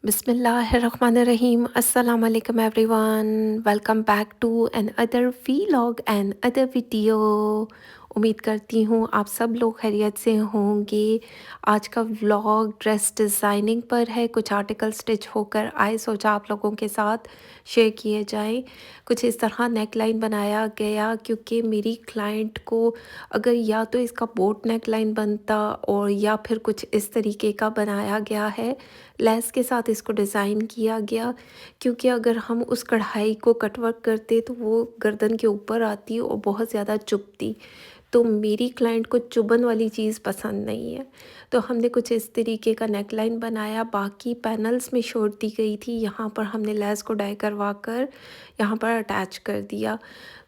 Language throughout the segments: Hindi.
Bismillahirrahmanirrahim. Assalamu alaikum everyone. Welcome back to another vlog and other video. उम्मीद करती हूँ आप सब लोग खैरियत से होंगे। आज का व्लॉग ड्रेस डिज़ाइनिंग पर है। कुछ आर्टिकल स्टिच होकर आए, सोचा आप लोगों के साथ शेयर किए जाएं। कुछ इस तरह नेक लाइन बनाया गया क्योंकि मेरी क्लाइंट को अगर या तो इसका बोट नेक लाइन बनता और या फिर कुछ इस तरीके का बनाया गया है, लेस के साथ इसको डिज़ाइन किया गया। क्योंकि अगर हम उस कढ़ाई को कटवर्क करते तो वो गर्दन के ऊपर आती और बहुत ज़्यादा चुभती। तो मेरी क्लाइंट को चुभन वाली चीज़ पसंद नहीं है। तो हमने कुछ इस तरीके का नेक लाइन बनाया। बाकी पैनल्स में छोड़ दी गई थी, यहाँ पर हमने लेस को डाई करवा कर यहाँ पर अटैच कर दिया।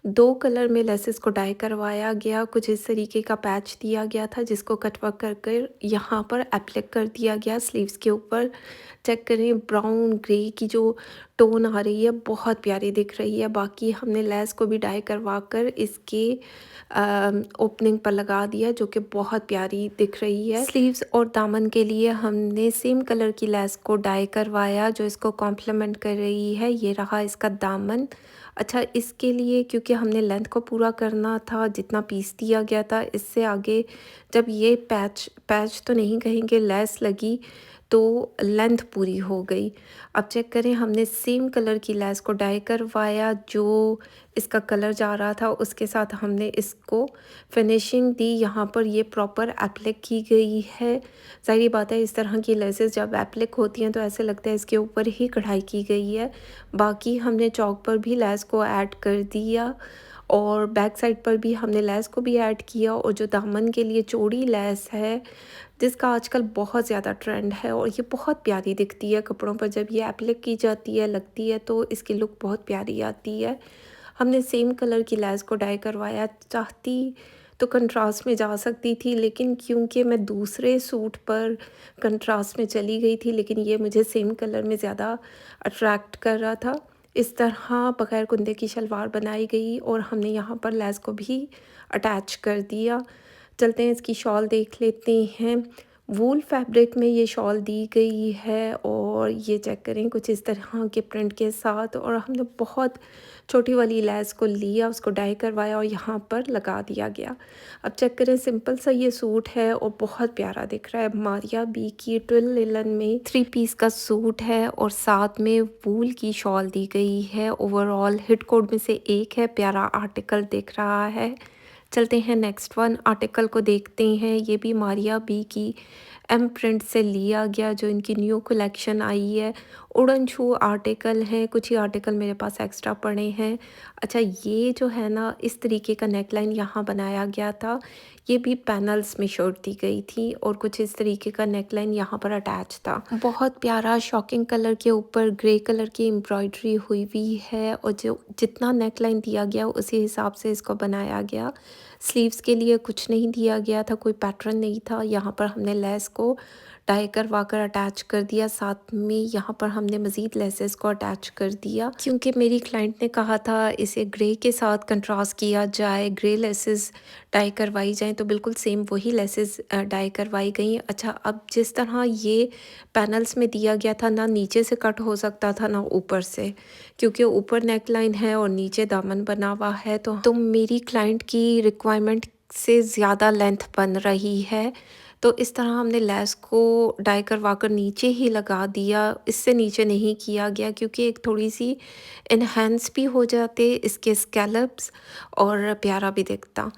2 कलर में लेसेस को डाई करवाया गया। कुछ इस तरीके का पैच दिया गया था जिसको कटवर्क कर कर यहाँ पर एप्लिक कर दिया गया स्लीव्स के ऊपर। चेक करें, ब्राउन ग्रे की जो टोन आ रही है बहुत प्यारी दिख रही है। बाकी हमने लेस को भी डाई करवा कर इसके ओपनिंग पर लगा दिया जो कि बहुत प्यारी दिख रही है। स्लीव्स और दामन के लिए हमने सेम कलर की लेस को डाई करवाया जो इसको कॉम्प्लीमेंट कर रही है। ये रहा इसका दामन। अच्छा, इसके लिए क्योंकि हमने लेंथ को पूरा करना था जितना पीस दिया गया था, इससे आगे जब ये पैच तो नहीं कहेंगे, लेस लगी तो लेंथ पूरी हो गई। अब चेक करें, हमने सेम कलर की लेस को डाई करवाया, जो इसका कलर जा रहा था उसके साथ हमने इसको फिनिशिंग दी। यहाँ पर ये प्रॉपर एप्लिक की गई है। ज़ाहिर बात है, इस तरह की लेसेस जब एप्लिक होती हैं तो ऐसे लगता है इसके ऊपर ही कढ़ाई की गई है। बाकी हमने चौक पर भी लेस को ऐड कर दिया और बैक साइड पर भी हमने लेस को भी ऐड किया। और जो दामन के लिए चौड़ी लेस है जिसका आजकल बहुत ज़्यादा ट्रेंड है और ये बहुत प्यारी दिखती है कपड़ों पर, जब ये एप्लिक की जाती है लगती है तो इसकी लुक बहुत प्यारी आती है। हमने सेम कलर की लेस को डाई करवाया। चाहती तो कंट्रास्ट में जा सकती थी, लेकिन क्योंकि मैं दूसरे सूट पर कंट्रास्ट में चली गई थी, लेकिन ये मुझे सेम कलर में ज़्यादा अट्रैक्ट कर रहा था। इस तरह बगैर कुंदे की शलवार बनाई गई और हमने यहाँ पर लेस को भी अटैच कर दिया। चलते हैं, इसकी शॉल देख लेते हैं। वूल फैब्रिक में ये शॉल दी गई है और ये चेक करें कुछ इस तरह के प्रिंट के साथ। और हमने बहुत छोटी वाली लेस को लिया, उसको डाई करवाया और यहाँ पर लगा दिया गया। अब चेक करें, सिंपल सा ये सूट है और बहुत प्यारा दिख रहा है। मारिया बी की ट्विल लिलन में 3 पीस का सूट है और साथ में वूल की शॉल दी गई है। ओवरऑल हिट कोड में से एक है, प्यारा आर्टिकल दिख रहा है। चलते हैं नेक्स्ट वन आर्टिकल को देखते हैं। ये भी मारिया बी की एम प्रिंट से लिया गया, जो इनकी न्यू कलेक्शन आई है। उड़न छू आर्टिकल हैं, कुछ ही आर्टिकल मेरे पास एक्स्ट्रा पड़े हैं। अच्छा, ये जो है ना, इस तरीके का नेकलाइन यहाँ बनाया गया था। ये भी पैनल्स में शर्ट दी गई थी और कुछ इस तरीके का नेकलाइन यहाँ पर अटैच था। बहुत प्यारा शॉकिंग कलर के ऊपर ग्रे कलर की एम्ब्रॉयडरी हुई हुई है और जो जितना नेकलाइन दिया गया उसी हिसाब से इसको बनाया गया। स्लीव्स के लिए कुछ नहीं दिया गया था, कोई पैटर्न नहीं था। यहाँ पर हमने लेस को डाई करवा कर अटैच कर दिया, साथ में यहाँ पर हमने मज़ीद लेसेस को अटैच कर दिया क्योंकि मेरी क्लाइंट ने कहा था इसे ग्रे के साथ कंट्रास्ट किया जाए, ग्रे लेसेस डाई करवाई जाएं, तो बिल्कुल सेम वही लेसेस डाई करवाई गई। अच्छा, अब जिस तरह ये पैनल्स में दिया गया था, ना नीचे से कट हो सकता था ना ऊपर से, क्योंकि ऊपर नेक लाइन है और नीचे दामन बना हुआ है। तो मेरी क्लाइंट की रिक्वायरमेंट से ज़्यादा लेंथ बन रही है, तो इस तरह हमने लेस को डाई करवा कर नीचे ही लगा दिया। इससे नीचे नहीं किया गया क्योंकि एक थोड़ी सी इन्हेंस भी हो जाते इसके स्कैलप्स और प्यारा भी दिखता।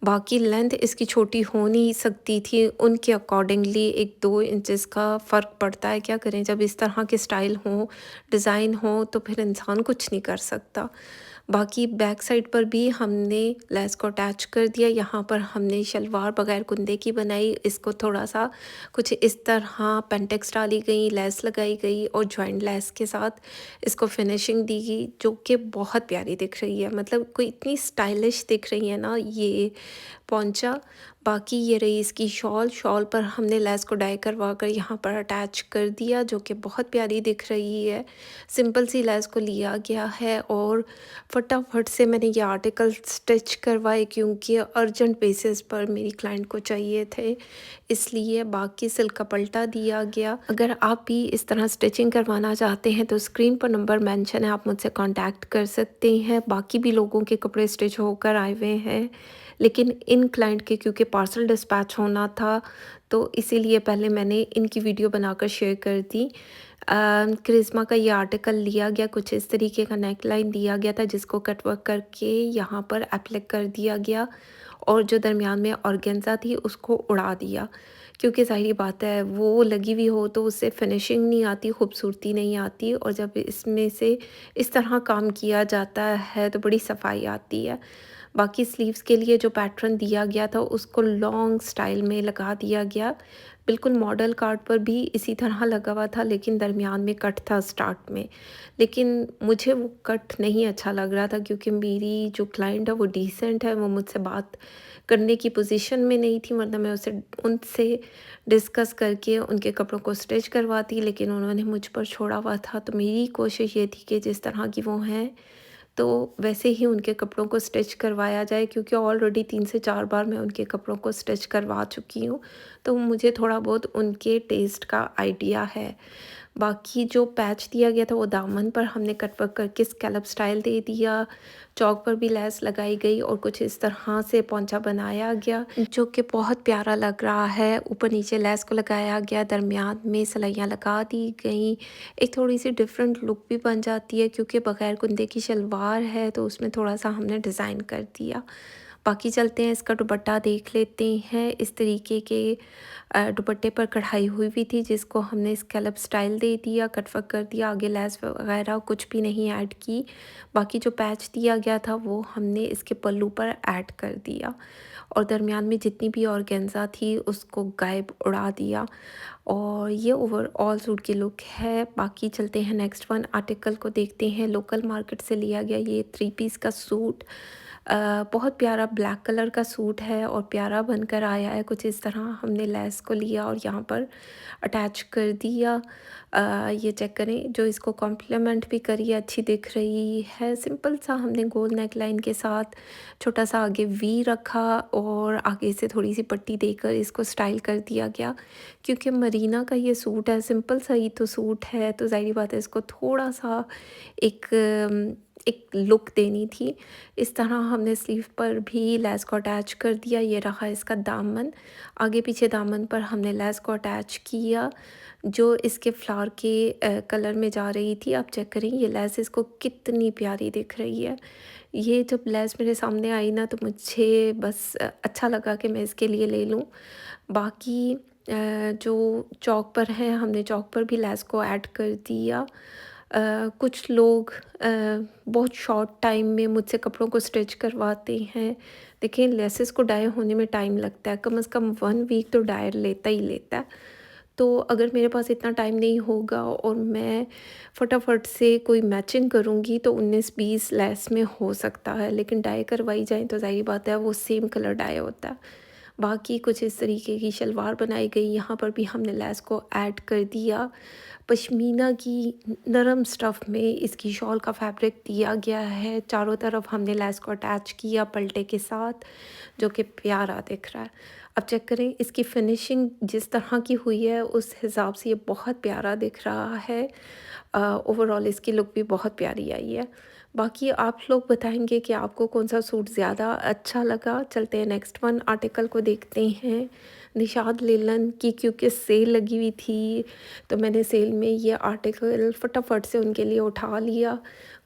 बाकी लेंथ इसकी छोटी हो नहीं सकती थी, उनके अकॉर्डिंगली 1-2 इंचेस का फ़र्क पड़ता है। क्या करें, जब इस तरह के स्टाइल हो, डिज़ाइन हो, तो फिर इंसान कुछ नहीं कर सकता। बाकी बैक साइड पर भी हमने लेस को अटैच कर दिया। यहाँ पर हमने शलवार बगैर कुंदे की बनाई, इसको थोड़ा सा कुछ इस तरह पेंटेक्स डाली गई, लेस लगाई गई और जॉइंट लेस के साथ इसको फिनिशिंग दी गई, जो कि बहुत प्यारी दिख रही है। मतलब कोई इतनी स्टाइलिश दिख रही है ना ये पोंचा। बाकी ये रही इसकी शॉल। शॉल पर हमने लेस को डाई करवा कर यहाँ पर अटैच कर दिया, जो कि बहुत प्यारी दिख रही है। सिंपल सी लेस को लिया गया है और फटाफट से मैंने ये आर्टिकल स्टिच करवाए, क्योंकि अर्जेंट बेसिस पर मेरी क्लाइंट को चाहिए थे, इसलिए बाकी सिल्क का पलटा दिया गया। अगर आप भी इस तरह स्टिचिंग करवाना चाहते हैं तो स्क्रीन पर नंबर मेंशन है, आप मुझसे कांटेक्ट कर सकते हैं। बाकी भी लोगों के कपड़े स्टिच होकर आए हुए हैं, लेकिन इन क्लाइंट के क्योंकि पार्सल डिस्पैच होना था, तो इसीलिए पहले मैंने इनकी वीडियो बनाकर शेयर कर दी। करिश्मा का ये आर्टिकल लिया गया, कुछ इस तरीके का नेक लाइन दिया गया था, जिसको कट वर्क करके यहाँ पर एप्लिक कर दिया गया और जो दरमियान में ऑर्गेन्जा थी उसको उड़ा दिया, क्योंकि ज़ाहिर बात है वो लगी हुई हो तो उससे फिनिशिंग नहीं आती, खूबसूरती नहीं आती, और जब इसमें से इस तरह काम किया जाता है तो बड़ी सफाई आती है। बाकी स्लीव्स के लिए जो पैटर्न दिया गया था उसको लॉन्ग स्टाइल में लगा दिया गया, बिल्कुल मॉडल कार्ड पर भी इसी तरह लगा हुआ था, लेकिन दरमियान में कट था स्टार्ट में। लेकिन मुझे वो कट नहीं अच्छा लग रहा था, क्योंकि मेरी जो क्लाइंट है वो डिसेंट है, वो मुझसे बात करने की पोजीशन में नहीं थी, वरना मैं उनसे डिस्कस करके उनके कपड़ों को स्टिच करवाती, लेकिन उन्होंने मुझ पर छोड़ा हुआ था। तो मेरी कोशिश ये थी कि जिस तरह की वो हैं तो वैसे ही उनके कपड़ों को स्टिच करवाया जाए, क्योंकि ऑलरेडी 3 से 4 बार मैं उनके कपड़ों को स्टिच करवा चुकी हूँ, तो मुझे थोड़ा बहुत उनके टेस्ट का आइडिया है। बाकी जो पैच दिया गया था वो दामन पर हमने कट वर्क करके स्कैलप स्टाइल दे दिया, चौक पर भी लेस लगाई गई और कुछ इस तरह से पोंचा बनाया गया, जो कि बहुत प्यारा लग रहा है। ऊपर नीचे लेस को लगाया गया, दरमियान में सिलाइयाँ लगा दी गई, एक थोड़ी सी डिफरेंट लुक भी बन जाती है, क्योंकि बगैर कुंदे की शलवार है तो उसमें थोड़ा सा हमने डिज़ाइन कर दिया। बाकी चलते हैं, इसका दुपट्टा देख लेते हैं। इस तरीके के दुपट्टे पर कढ़ाई हुई हुई थी, जिसको हमने स्कैलप स्टाइल दे दिया, कट वर्क कर दिया, आगे लेस वगैरह कुछ भी नहीं ऐड की। बाकी जो पैच दिया गया था वो हमने इसके पल्लू पर ऐड कर दिया और दरमियान में जितनी भी ऑर्गेन्जा थी उसको गायब उड़ा दिया, और ये ओवरऑल सूट की लुक है। बाकी चलते हैं नेक्स्ट वन आर्टिकल को देखते हैं। लोकल मार्केट से लिया गया ये 3 पीस का सूट, बहुत प्यारा ब्लैक कलर का सूट है और प्यारा बनकर आया है। कुछ इस तरह हमने लेस को लिया और यहाँ पर अटैच कर दिया। ये चेक करें, जो इसको कॉम्प्लीमेंट भी करी अच्छी दिख रही है। सिंपल सा हमने गोल नेक लाइन के साथ छोटा सा आगे वी रखा और आगे से थोड़ी सी पट्टी देकर इसको स्टाइल कर दिया गया, क्योंकि मरीना का ये सूट है, सिंपल सा ही तो सूट है, तो ज़ाहिर बात है इसको थोड़ा सा एक लुक देनी थी। इस तरह हमने स्लीव पर भी लेस को अटैच कर दिया। ये रहा इसका दामन, आगे पीछे दामन पर हमने लेस को अटैच किया, जो इसके फ्लावर के कलर में जा रही थी। आप चेक करें ये लेस इसको कितनी प्यारी दिख रही है। ये जब लेस मेरे सामने आई ना तो मुझे बस अच्छा लगा कि मैं इसके लिए ले लूँ। बाकी जो चौक पर है, हमने चौक पर भी लेस को ऐड कर दिया। कुछ लोग बहुत शॉर्ट टाइम में मुझसे कपड़ों को स्टिच करवाते हैं। देखिए लेसेस को डाई होने में टाइम लगता है, कम से कम 1 वीक तो डायर लेता ही लेता है। तो अगर मेरे पास इतना टाइम नहीं होगा और मैं फटाफट से कोई मैचिंग करूँगी तो 19-20 लेस में हो सकता है, लेकिन डाई करवाई जाए तो ज़ाहिर बात है वो सेम कलर डाई होता है। बाकी कुछ इस तरीके की शलवार बनाई गई, यहाँ पर भी हमने लेस को ऐड कर दिया। पश्मीना की नरम स्टफ़ में इसकी शॉल का फैब्रिक दिया गया है, चारों तरफ हमने लेस को अटैच किया पल्टे के साथ, जो कि प्यारा दिख रहा है। अब चेक करें इसकी फिनिशिंग जिस तरह की हुई है उस हिसाब से ये बहुत प्यारा दिख रहा है। ओवरऑल इसकी लुक भी बहुत प्यारी आई है। बाकी आप लोग बताएंगे कि आपको कौन सा सूट ज़्यादा अच्छा लगा। चलते हैं नेक्स्ट वन आर्टिकल को देखते हैं। निशाद लेलन की क्योंकि सेल लगी हुई थी तो मैंने सेल में ये आर्टिकल फटाफट से उनके लिए उठा लिया।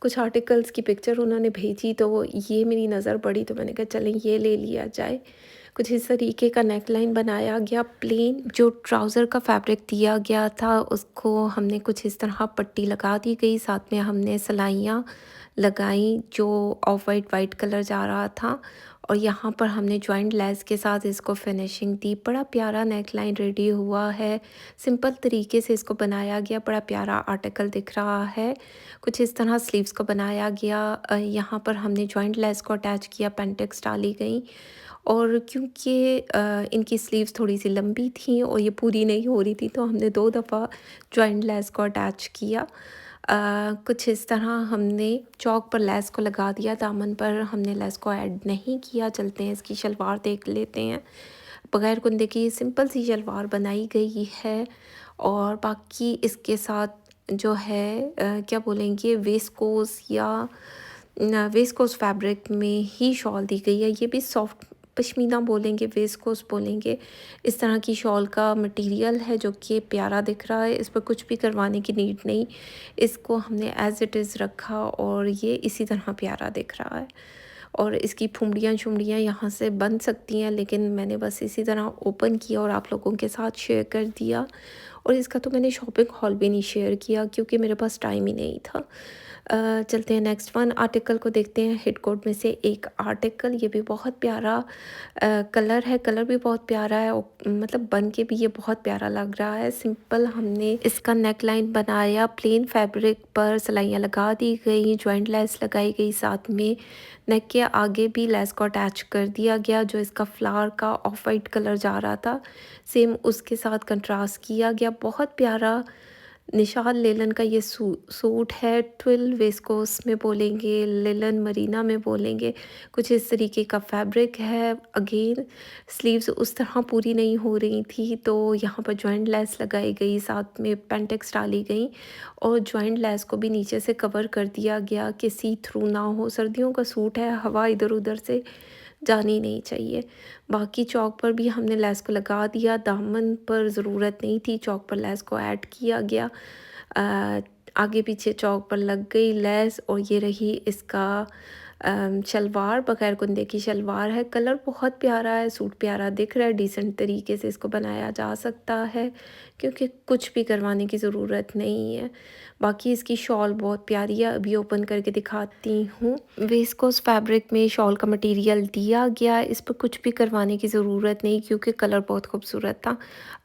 कुछ आर्टिकल्स की पिक्चर उन्होंने भेजी तो ये मेरी नज़र पड़ी तो मैंने कहा चलें ये ले लिया जाए। कुछ इस तरीके का नेक लाइन बनाया गया, प्लेन जो ट्राउज़र का फैब्रिक दिया गया था उसको हमने कुछ इस तरह पट्टी लगा दी गई, साथ में हमने सिलाइयाँ लगाई जो ऑफ वाइट वाइट कलर जा रहा था, और यहाँ पर हमने जॉइंट लेस के साथ इसको फिनिशिंग दी। बड़ा प्यारा नेक लाइन रेडी हुआ है, सिंपल तरीके से इसको बनाया गया, बड़ा प्यारा आर्टिकल दिख रहा है। कुछ इस तरह स्लीव्स को बनाया गया। यहाँ पर हमने जॉइंट लेस को अटैच किया, पेंटेक्स डाली गई और क्योंकि इनकी स्लीव्स थोड़ी-सी लंबी थी और ये पूरी नहीं हो रही थी, तो हमने 2 दफ़ा जॉइंट लेस को अटैच किया। कुछ इस तरह हमने चौक पर लेस को लगा दिया, दामन पर हमने लेस को ऐड नहीं किया। चलते हैं इसकी शलवार देख लेते हैं। बगैर कुंदे की सिंपल सी शलवार बनाई गई है और बाकी इसके साथ जो है क्या बोलेंगे, विस्कोस या विस्कोस फैब्रिक में ही शॉल दी गई है। ये भी सॉफ्ट पश्मीना बोलेंगे, विस्कोस बोलेंगे। इस तरह की शॉल का मटेरियल है जो कि प्यारा दिख रहा है। इस पर कुछ भी करवाने की नीड नहीं। इसको हमने एज़ इट इज़ रखा और ये इसी तरह प्यारा दिख रहा है। और इसकी फुंडियाँ-शुंडियाँ यहाँ से बन सकती हैं, लेकिन मैंने बस इसी तरह ओपन किया और आप लोगों के साथ शेयर कर दिया। और इसका तो मैंने शॉपिंग हॉल भी नहीं शेयर किया क्योंकि मेरे पास टाइम ही नहीं था। चलते हैं नेक्स्ट वन आर्टिकल को देखते हैं। हिट कोट में से एक आर्टिकल, ये भी बहुत प्यारा कलर है, कलर भी बहुत प्यारा है और मतलब बन के भी ये बहुत प्यारा लग रहा है। सिंपल हमने इसका नेक लाइन बनाया, प्लेन फैब्रिक पर सिलाइयाँ लगा दी गई, जॉइंट लेस लगाई गई, साथ में नेक के आगे भी लेस को अटैच कर दिया गया। जो इसका फ्लावर का ऑफ वाइट कलर जा रहा था, सेम उसके साथ कंट्रास्ट किया गया। बहुत प्यारा निशान लेलन का ये सूट है। ट्विल विस्कोस में बोलेंगे, लेलन मरीना में बोलेंगे, कुछ इस तरीके का फैब्रिक है। अगेन स्लीव्स उस तरह पूरी नहीं हो रही थी, तो यहाँ पर जॉइंट लेस लगाई गई, साथ में पेंटेक्स डाली गई और जॉइंट लेस को भी नीचे से कवर कर दिया गया कि सी थ्रू ना हो। सर्दियों का सूट है, हवा इधर उधर से जानी नहीं चाहिए। बाकी चौक पर भी हमने लेस को लगा दिया, दामन पर ज़रूरत नहीं थी, चौक पर लेस को ऐड किया गया। अ, आगे पीछे चौक पर लग गई लेस और ये रही इसका शलवार, बगैर कुंदे की शलवार है। कलर बहुत प्यारा है, सूट प्यारा दिख रहा है, डिसेंट तरीके से इसको बनाया जा सकता है क्योंकि कुछ भी करवाने की ज़रूरत नहीं है। बाकी इसकी शॉल बहुत प्यारी है, अभी ओपन करके दिखाती हूँ। विस्कोस फैब्रिक में शॉल का मटेरियल दिया गया, इस पर कुछ भी करवाने की ज़रूरत नहीं क्योंकि कलर बहुत खूबसूरत था।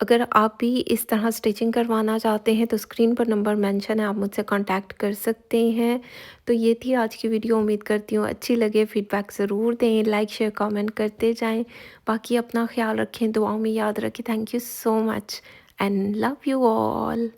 अगर आप भी इस तरह स्टिचिंग करवाना चाहते हैं तो स्क्रीन पर नंबर मेंशन है, आप मुझसे कांटेक्ट कर सकते हैं। तो ये थी आज की वीडियो, उम्मीद करती हूँ अच्छी लगे। फीडबैक ज़रूर दें, लाइक शेयर कमेंट करते जाएं। बाकी अपना ख्याल रखें, दुआओं में याद रखें। Thank you so much and love you all.